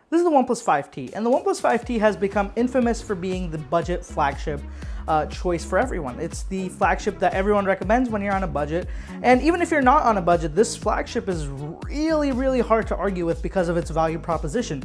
This is the OnePlus 5T, and the OnePlus 5T has become infamous for being the budget flagship choice for everyone. It's the flagship that everyone recommends when you're on a budget, and even if you're not on a budget, this flagship is really hard to argue with because of its value proposition.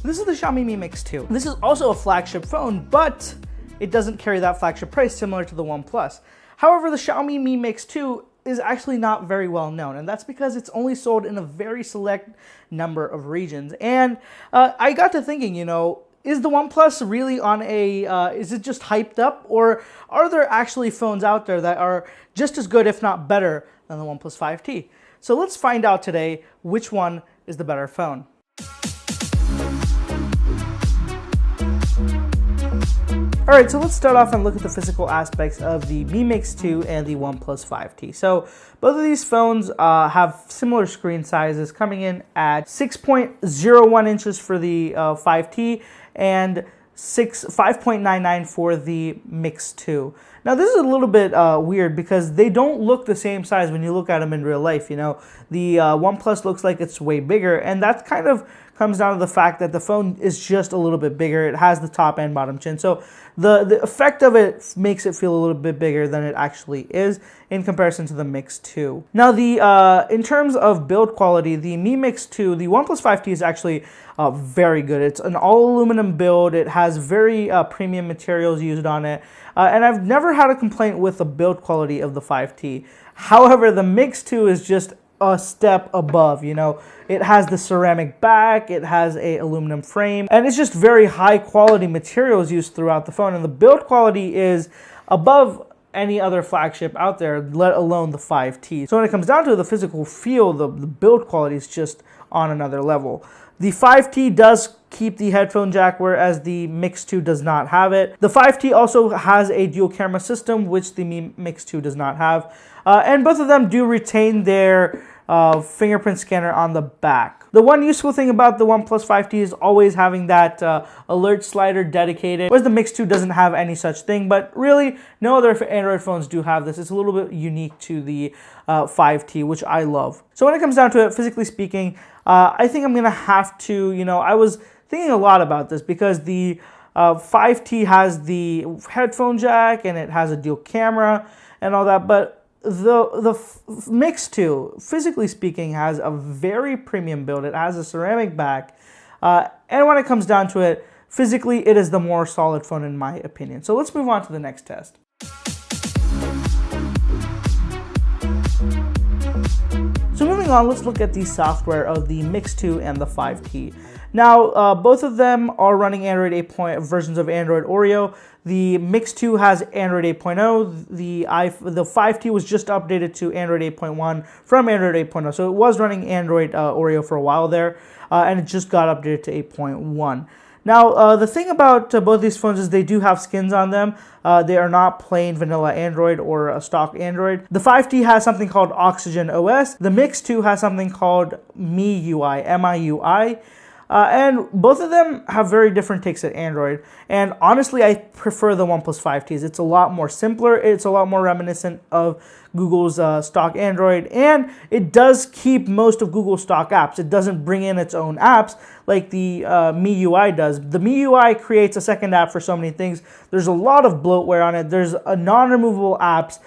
This is the Xiaomi Mi Mix 2. This is also a flagship phone, but it doesn't carry that flagship price similar to the OnePlus. However, the Xiaomi Mi Mix 2 is actually not very well known, and that's because it's only sold in a very select number of regions. And I got to thinking, you know, is the OnePlus really on a, is it just hyped up, or are there actually phones out there that are just as good, if not better, than the OnePlus 5T? So let's find out today which one is the better phone. Alright, so let's start off and look at the physical aspects of the Mi Mix 2 and the OnePlus 5T. So both of these phones have similar screen sizes, coming in at 6.01 inches for the 5T and 5.99 for the Mix 2. Now this is a little bit weird because they don't look the same size when you look at them in real life. You know, the OnePlus looks like it's way bigger, and that kind of comes down to the fact that the phone is just a little bit bigger. It has the top and bottom chin, so the effect of it makes it feel a little bit bigger than it actually is in comparison to the Mix 2. Now, in terms of build quality, the Mi Mix 2, the OnePlus 5T is actually very good. It's an all-aluminum build. It has very premium materials used on it, and I've never had a complaint with the build quality of the 5T. However, the Mix 2 is just a step above. You know, it has the ceramic back, it has a aluminum frame, and it's just very high quality materials used throughout the phone, and the build quality is above any other flagship out there, let alone the 5T. So when it comes down to the physical feel, the build quality is just on another level. The 5T does keep the headphone jack, whereas the Mix 2 does not have it. The 5T also has a dual camera system, which the Mi Mix 2 does not have. And both of them do retain their fingerprint scanner on the back. The one useful thing about the OnePlus 5T is always having that alert slider dedicated, whereas the Mix 2 doesn't have any such thing, but really no other Android phones do have this. It's a little bit unique to the 5T, which I love. So when it comes down to it, physically speaking, I think I'm gonna have to, you know, I was thinking a lot about this because the 5T has the headphone jack and it has a dual camera and all that, but the Mix 2, physically speaking, has a very premium build. It has a ceramic back, and when it comes down to it, physically, it is the more solid phone in my opinion. So let's move on to the next test. So moving on, let's look at the software of the Mix 2 and the 5T. Now, both of them are running Android 8 versions of Android Oreo. The Mix 2 has Android 8.0. The 5T was just updated to Android 8.1 from Android 8.0. So it was running Android Oreo for a while there, and it just got updated to 8.1. Now, the thing about both these phones is they do have skins on them. They are not plain vanilla Android or a stock Android. The 5T has something called Oxygen OS. The Mix 2 has something called MIUI, M-I-U-I. And both of them have very different takes at Android. And honestly, I prefer the OnePlus 5Ts. It's a lot more simpler. It's a lot more reminiscent of Google's stock Android. And it does keep most of Google's stock apps. It doesn't bring in its own apps like the MIUI does. The MIUI creates a second app for so many things. There's a lot of bloatware on it. There's a non-removable apps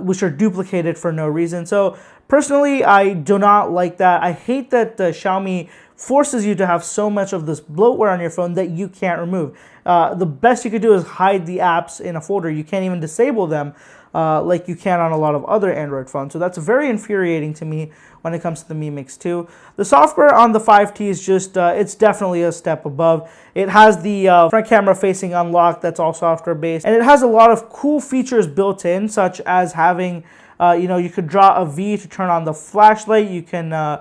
which are duplicated for no reason. So personally, I do not like that. I hate that Xiaomi forces you to have so much of this bloatware on your phone that you can't remove. The best you could do is hide the apps in a folder. You can't even disable them like you can on a lot of other Android phones. So that's very infuriating to me when it comes to the Mi Mix 2. The software on the 5T is just, it's definitely a step above. It has the front camera facing unlock, that's all software based. And it has a lot of cool features built in, such as having, you know, you could draw a V to turn on the flashlight. You can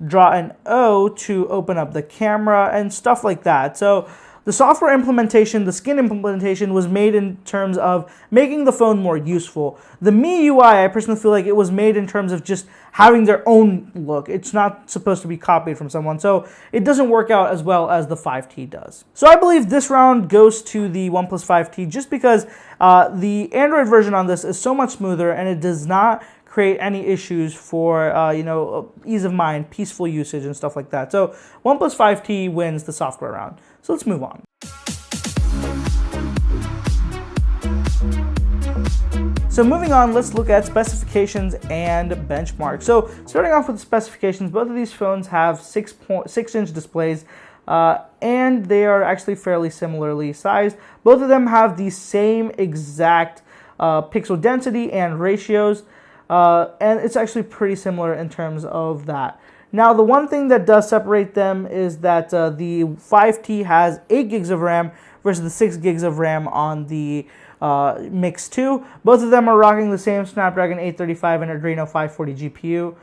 draw an O to open up the camera and stuff like that. So the software implementation, the skin implementation was made in terms of making the phone more useful. The MIUI, I personally feel like it was made in terms of just having their own look. It's not supposed to be copied from someone, so it doesn't work out as well as the 5T does. So I believe this round goes to the OnePlus 5T just because the Android version on this is so much smoother and it does not create any issues for ease of mind, peaceful usage, and stuff like that. So OnePlus 5T wins the software round. So let's move on. So moving on, let's look at specifications and benchmarks. So starting off with the specifications, both of these phones have 6.6-inch displays, and they are actually fairly similarly sized. Both of them have the same exact pixel density and ratios, and it's actually pretty similar in terms of that. Now, the one thing that does separate them is that the 5T has 8 gigs of RAM versus the 6 gigs of RAM on the Mix 2. Both of them are rocking the same Snapdragon 835 and Adreno 540 GPU,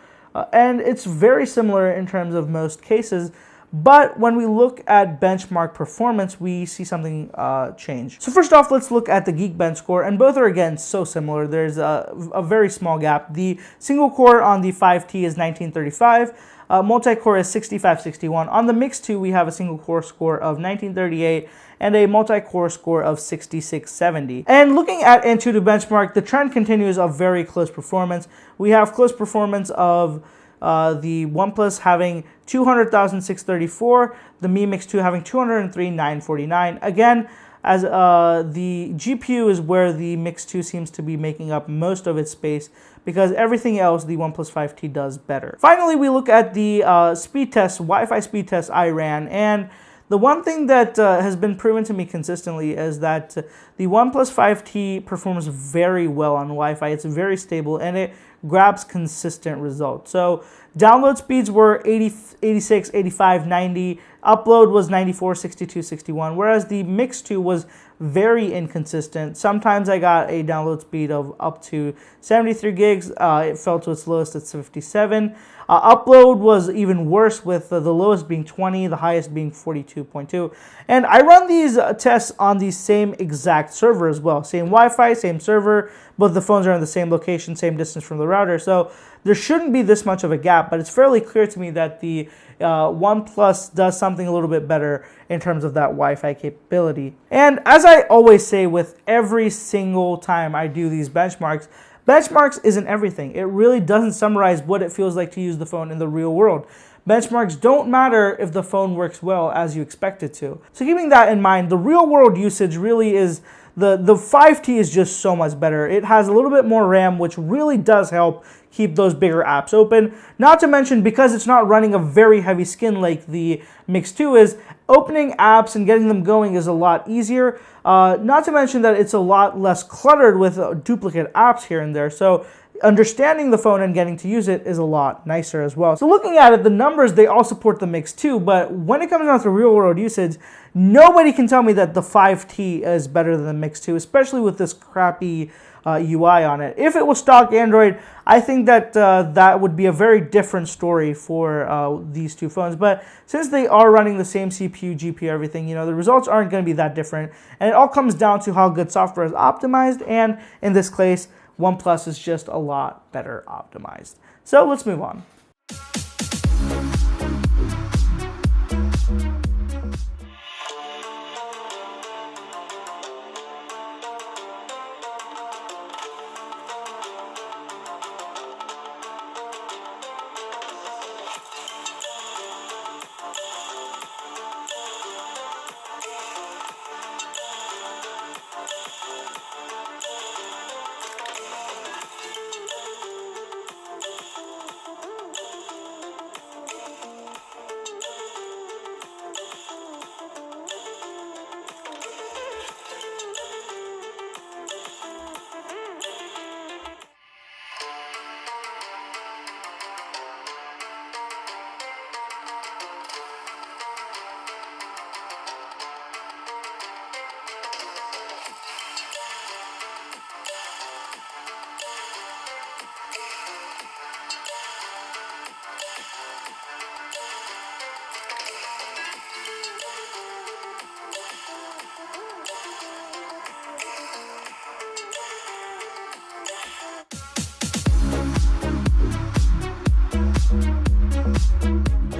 and it's very similar in terms of most cases. But when we look at benchmark performance, we see something change. So first off, let's look at the Geekbench score, and both are again so similar. There's a very small gap. The single core on the 5T is 1935. Multi-core is 6561. On the Mix 2, we have a single core score of 1938 and a multi-core score of 6670. And looking at Antutu benchmark, the trend continues of very close performance. We have close performance of the OnePlus having 200,634, the Mi Mix 2 having 203,949. Again, as the GPU is where the Mix 2 seems to be making up most of its space, because everything else the OnePlus 5T does better. Finally, we look at the speed test, Wi-Fi speed test I ran, and the one thing that has been proven to me consistently is that the OnePlus 5T performs very well on Wi-Fi. It's very stable and it grabs consistent results. So download speeds were 80, 86, 85, 90. Upload was 94, 62, 61, whereas the Mix 2 was very inconsistent. Sometimes I got a download speed of up to 73 gigs. It fell to its lowest at 57. Upload was even worse, with the lowest being 20, the highest being 42.2. And I run these tests on the same exact server as well. Same Wi-Fi, same server. Both the phones are in the same location, same distance from the router. So there shouldn't be this much of a gap, but it's fairly clear to me that the OnePlus does something a little bit better in terms of that Wi-Fi capability. And as I always say with every single time I do these benchmarks, benchmarks isn't everything. It really doesn't summarize what it feels like to use the phone in the real world. Benchmarks don't matter if the phone works well as you expect it to. So keeping that in mind, the real world usage really is the 5T is just so much better. It has a little bit more RAM, which really does help keep those bigger apps open. Not to mention, because it's not running a very heavy skin like the Mix 2 is, opening apps and getting them going is a lot easier. Not to mention that it's a lot less cluttered with duplicate apps here and there. So understanding the phone and getting to use it is a lot nicer as well. So looking at it, the numbers, they all support the Mix 2, but when it comes down to real world usage, nobody can tell me that the 5T is better than the Mix 2, especially with this crappy UI on it. If it was stock Android, I think that that would be a very different story for these two phones. But since they are running the same CPU, GPU, everything, the results aren't going to be that different. And it all comes down to how good software is optimized. And in this case, OnePlus is just a lot better optimized. So let's move on.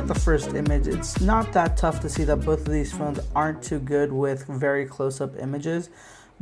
The first image, it's not that tough to see that both of these phones aren't too good with very close-up images,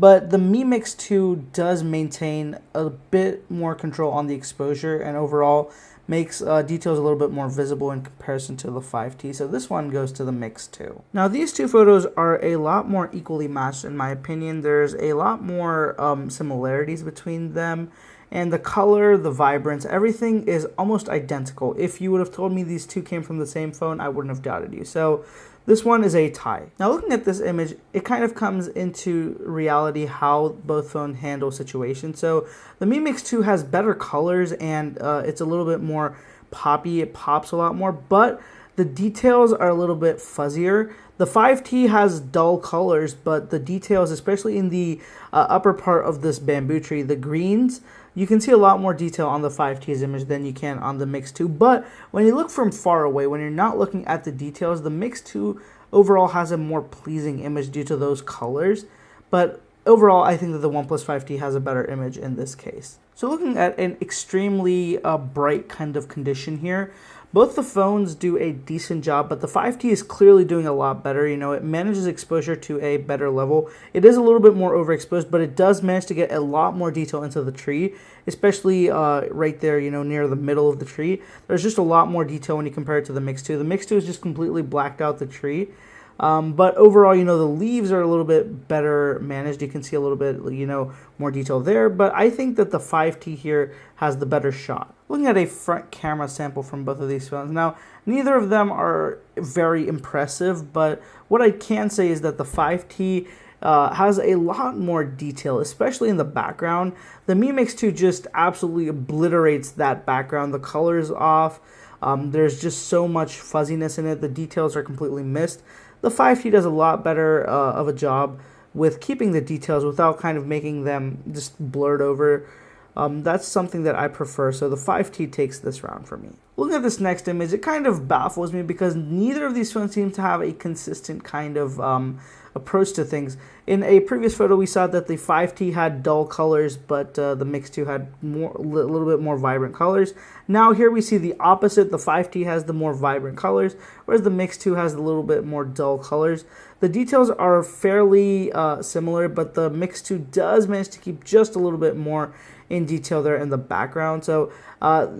but the Mi Mix 2 does maintain a bit more control on the exposure and overall makes details a little bit more visible in comparison to the 5T. So this one goes to the Mix 2. Now these two photos are a lot more equally matched in my opinion. There's a lot more similarities between them. And the color, the vibrance, everything is almost identical. If you would have told me these two came from the same phone, I wouldn't have doubted you. So this one is a tie. Now looking at this image, it kind of comes into reality how both phones handle situations. So the Mi Mix 2 has better colors and it's a little bit more poppy. It pops a lot more, but the details are a little bit fuzzier. The 5T has dull colors, but the details, especially in the upper part of this bamboo tree, the greens, you can see a lot more detail on the 5T's image than you can on the Mix 2. But when you look from far away, when you're not looking at the details, the Mix 2 overall has a more pleasing image due to those colors. But overall, I think that the OnePlus 5T has a better image in this case. So looking at an extremely bright kind of condition here, both the phones do a decent job, but the 5T is clearly doing a lot better. You know, it manages exposure to a better level. It is a little bit more overexposed, but it does manage to get a lot more detail into the tree, especially right there, you know, near the middle of the tree. There's just a lot more detail when you compare it to the Mix 2. The Mix 2 is just completely blacked out the tree. But overall, you know, the leaves are a little bit better managed. You can see a little bit, you know, more detail there. But I think that the 5T here has the better shot. Looking at a front camera sample from both of these phones. Now, neither of them are very impressive, but what I can say is that the 5T has a lot more detail, especially in the background. The Mi Mix 2 just absolutely obliterates that background. The color is off. There's just so much fuzziness in it. The details are completely missed. The 5T does a lot better of a job with keeping the details without kind of making them just blurred over. That's something that I prefer, so the 5T takes this round for me. Looking at this next image, it kind of baffles me because neither of these phones seem to have a consistent kind of approach to things. In a previous photo, we saw that the 5T had dull colors, but the Mix 2 had a little bit more vibrant colors. Now here we see the opposite. The 5T has the more vibrant colors, whereas the Mix 2 has a little bit more dull colors. The details are fairly similar, but the Mix 2 does manage to keep just a little bit more in detail there in the background. So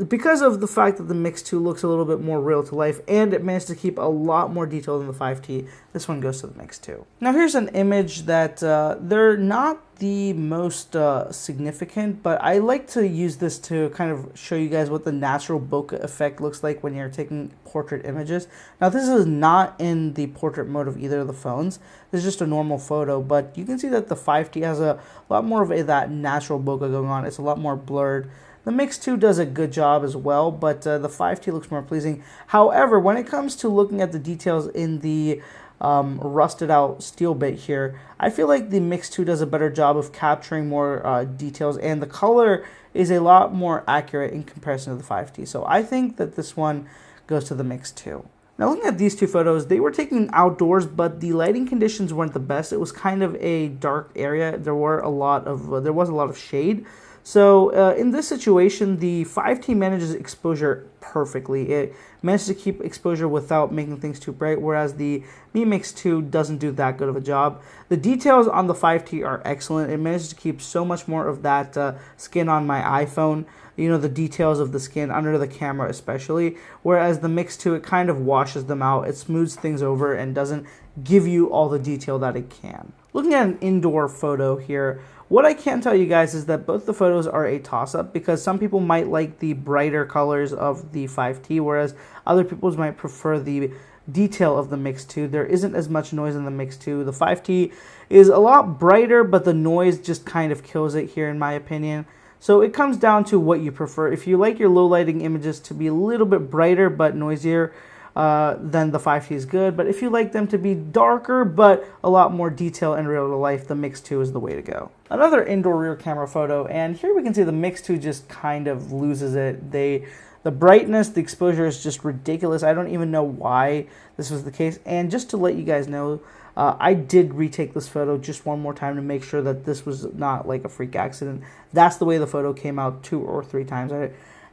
because of the fact that the Mix 2 looks a little bit more real to life and it managed to keep a lot more detail than the 5T, this one goes to the Mix 2. Now here's an image that they're not the most significant, but I like to use this to kind of show you guys what the natural bokeh effect looks like when you're taking portrait images. Now this is not in the portrait mode of either of the phones. This is just a normal photo, but you can see that the 5T has a lot more of that natural bokeh going on. It's a lot more blurred. The Mix 2 does a good job as well, but the 5T looks more pleasing. However, when it comes to looking at the details in the rusted out steel bit here, I feel like the Mix 2 does a better job of capturing more details, and the color is a lot more accurate in comparison to the 5T. So I think that this one goes to the Mix 2. Now looking at these two photos, they were taken outdoors, but the lighting conditions weren't the best. It was kind of a dark area. There was a lot of shade. So in this situation, the 5T manages exposure perfectly. It manages to keep exposure without making things too bright, whereas the Mi Mix 2 doesn't do that good of a job. The details on the 5T are excellent. It manages to keep so much more of that skin on my iPhone, you know, the details of the skin under the camera especially, whereas the Mix 2, it kind of washes them out. It smooths things over and doesn't give you all the detail that it can. Looking at an indoor photo here, what I can tell you guys is that both the photos are a toss-up because some people might like the brighter colors of the 5T, whereas other people might prefer the detail of the Mix 2. There isn't as much noise in the Mix 2. The 5T is a lot brighter, but the noise just kind of kills it here in my opinion. So it comes down to what you prefer. If you like your low lighting images to be a little bit brighter but noisier, then the 5T is good. But if you like them to be darker but a lot more detail in real life, the Mix 2 is the way to go. Another indoor rear camera photo, and here we can see the Mix 2 just kind of loses it. The brightness, the exposure is just ridiculous. I don't even know why this was the case. And just to let you guys know, I did retake this photo just one more time to make sure that this was not like a freak accident. That's the way the photo came out 2 or 3 times.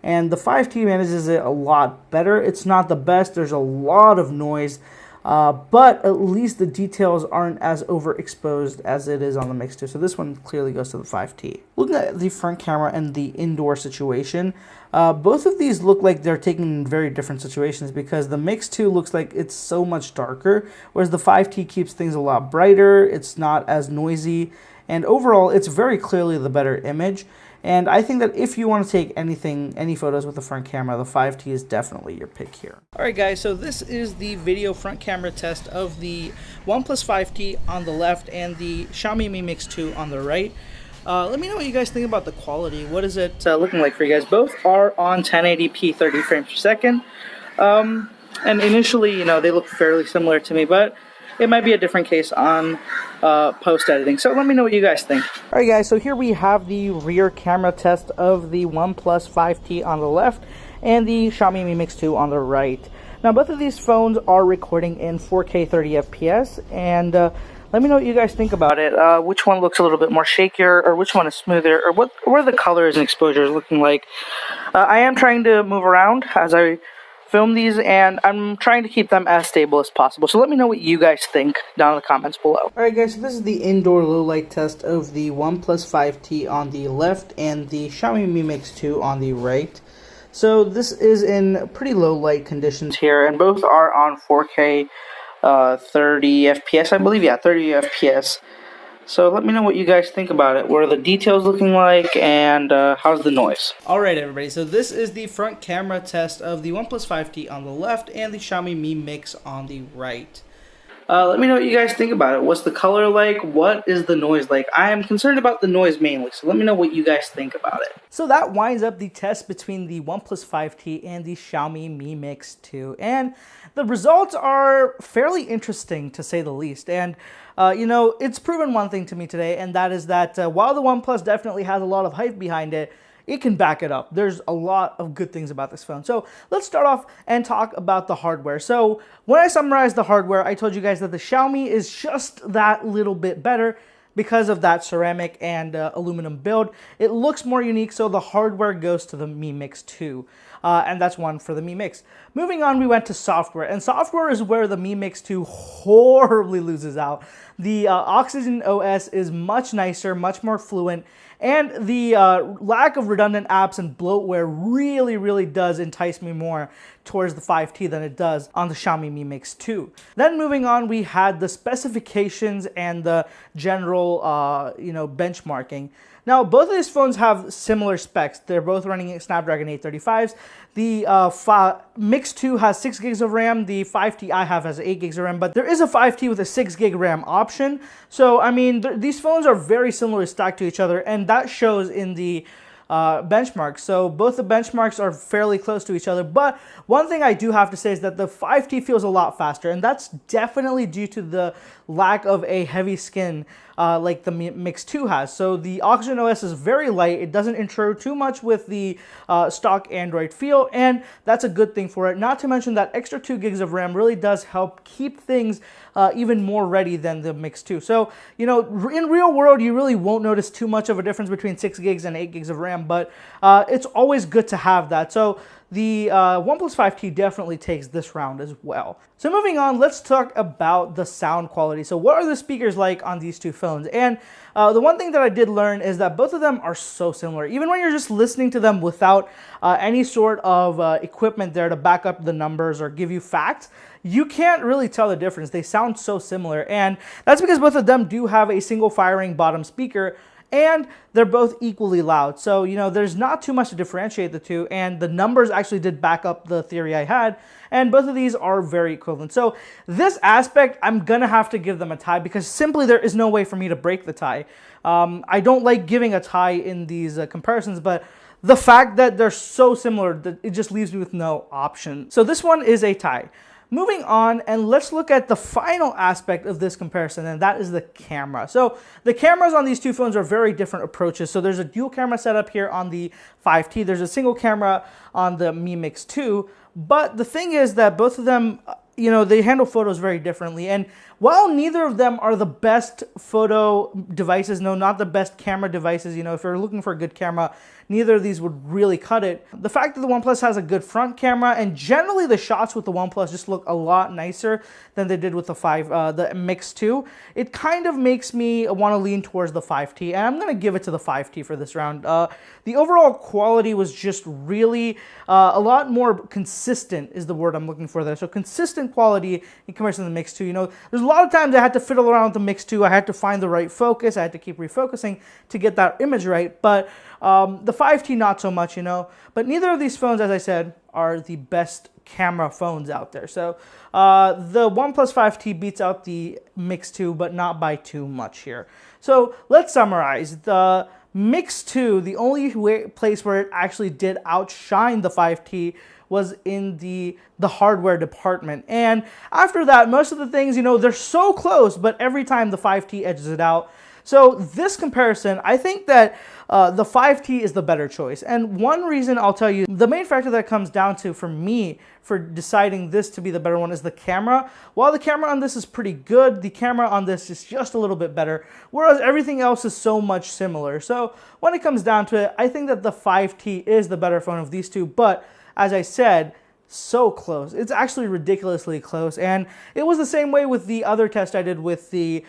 And the 5T manages it a lot better. It's not the best. There's a lot of noise. but at least the details aren't as overexposed as it is on the Mix 2. So this one clearly goes to the 5T. Looking at the front camera and the indoor situation, both of these look like they're taken in very different situations, because the Mix 2 looks like it's so much darker, whereas the 5T keeps things a lot brighter, it's not as noisy, and overall it's very clearly the better image. And I think that if you want to take any photos with the front camera, the 5T is definitely your pick here. Alright guys, so this is the video front camera test of the OnePlus 5T on the left and the Xiaomi Mi Mix 2 on the right. Let me know what you guys think about the quality. What is it looking like for you guys? Both are on 1080p 30 frames per second. And initially, they look fairly similar to me, but it might be a different case on post-editing. So let me know what you guys think. Alright guys, so here we have the rear camera test of the OnePlus 5T on the left and the Xiaomi Mi Mix 2 on the right. Now both of these phones are recording in 4K 30 FPS, and let me know what you guys think about it. Which one looks a little bit more shakier, or which one is smoother, or what are the colors and exposures looking like? I am trying to move around as I film these, and I'm trying to keep them as stable as possible. So let me know what you guys think down in the comments below. Alright guys, so this is the indoor low light test of the OnePlus 5T on the left and the Xiaomi Mi Mix 2 on the right. So this is in pretty low light conditions here, and both are on 4K 30 FPS, I believe. Yeah, 30 FPS. So let me know what you guys think about it. What are the details looking like, and how's the noise? Alright everybody, so this is the front camera test of the OnePlus 5T on the left and the Xiaomi Mi Mix on the right. Let me know what you guys think about it. What's the color like? What is the noise like? I am concerned about the noise mainly, so let me know what you guys think about it. So that winds up the test between the OnePlus 5T and the Xiaomi Mi Mix 2. And the results are fairly interesting, to say the least. And it's proven one thing to me today, and that is that while the OnePlus definitely has a lot of hype behind it, it can back it up. There's a lot of good things about this phone. So let's start off and talk about the hardware. So when I summarized the hardware, I told you guys that the Xiaomi is just that little bit better because of that ceramic and aluminum build. It looks more unique, so the hardware goes to the Mi Mix 2. And that's one for the Mi Mix. Moving on, we went to software, and software is where the Mi Mix 2 horribly loses out. The Oxygen OS is much nicer, much more fluent, and the lack of redundant apps and bloatware really does entice me more towards the 5T than it does on the Xiaomi Mi Mix 2. Then moving on, we had the specifications and the general benchmarking. Now, both of these phones have similar specs. They're both running Snapdragon 835s. The Mix 2 has 6 gigs of RAM. The 5T I have has 8 gigs of RAM, but there is a 5T with a 6 gig RAM option. So, I mean, these phones are very similarly stacked to each other, and that shows in the benchmarks. So both the benchmarks are fairly close to each other, but one thing I do have to say is that the 5T feels a lot faster, and that's definitely due to the lack of a heavy skin like the Mix 2 has. So the Oxygen OS is very light. It doesn't intrude too much with the stock Android feel, and that's a good thing for it. Not to mention that extra 2 gigs of RAM really does help keep things even more ready than the Mix 2. So, in real world, you really won't notice too much of a difference between 6 gigs and 8 gigs of RAM, but it's always good to have that. So the OnePlus 5T definitely takes this round as well. So moving on, let's talk about the sound quality. So what are the speakers like on these two phones? And the one thing that I did learn is that both of them are so similar. Even when you're just listening to them without any sort of equipment there to back up the numbers or give you facts, you can't really tell the difference. They sound so similar, and that's because both of them do have a single firing bottom speaker, and they're both equally loud. So, there's not too much to differentiate the two, and the numbers actually did back up the theory I had, and both of these are very equivalent. So this aspect, I'm gonna have to give them a tie, because simply there is no way for me to break the tie. I don't like giving a tie in these comparisons, but the fact that they're so similar, it just leaves me with no option. So this one is a tie. Moving on, and let's look at the final aspect of this comparison, and that is the camera. So the cameras on these two phones are very different approaches. So there's a dual camera setup here on the 5T. There's a single camera on the Mi Mix 2. But the thing is that both of them you know, they handle photos very differently. And while neither of them are the best photo devices, no, not the best camera devices, you know, if you're looking for a good camera, neither of these would really cut it. The fact that the OnePlus has a good front camera, and generally the shots with the OnePlus just look a lot nicer than they did with the Mix 2, it kind of makes me want to lean towards the 5T, and I'm going to give it to the 5T for this round. The overall quality was just really a lot more consistent is the word I'm looking for there. So consistent quality in comparison to the Mix 2. You know, there's a lot of times I had to fiddle around with the Mix 2. I had to find the right focus. I had to keep refocusing to get that image right. But the 5T, not so much, you know. But neither of these phones, as I said, are the best camera phones out there. So the OnePlus 5T beats out the Mix 2, but not by too much here. So let's summarize. The Mix 2, the only place where it actually did outshine the 5T was in the hardware department. And after that, most of the things, you know, they're so close, but every time the 5T edges it out. So this comparison, I think that the 5T is the better choice. And one reason I'll tell you, the main factor that comes down to for me for deciding this to be the better one is the camera. While the camera on this is pretty good, the camera on this is just a little bit better, whereas everything else is so much similar. So when it comes down to it, I think that the 5T is the better phone of these two, but as I said, so close. It's actually ridiculously close, and it was the same way with the other test I did with the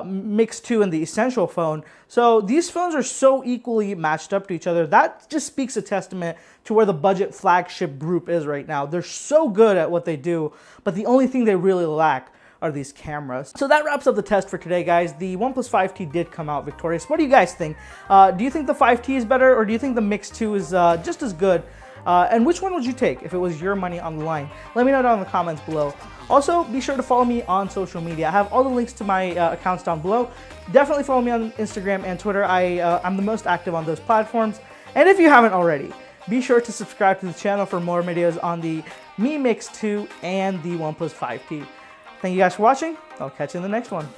Mix 2 and the Essential phone. So these phones are so equally matched up to each other. That just speaks a testament to where the budget flagship group is right now. They're so good at what they do, but the only thing they really lack are these cameras. So that wraps up the test for today, guys. The OnePlus 5T did come out victorious. What do you guys think? Do you think the 5T is better, or do you think the Mix 2 is just as good? And which one would you take if it was your money on the line? Let me know down in the comments below. Also, be sure to follow me on social media. I have all the links to my accounts down below. Definitely follow me on Instagram and Twitter. I'm the most active on those platforms. And if you haven't already, be sure to subscribe to the channel for more videos on the Mi Mix 2 and the OnePlus 5T. Thank you guys for watching. I'll catch you in the next one.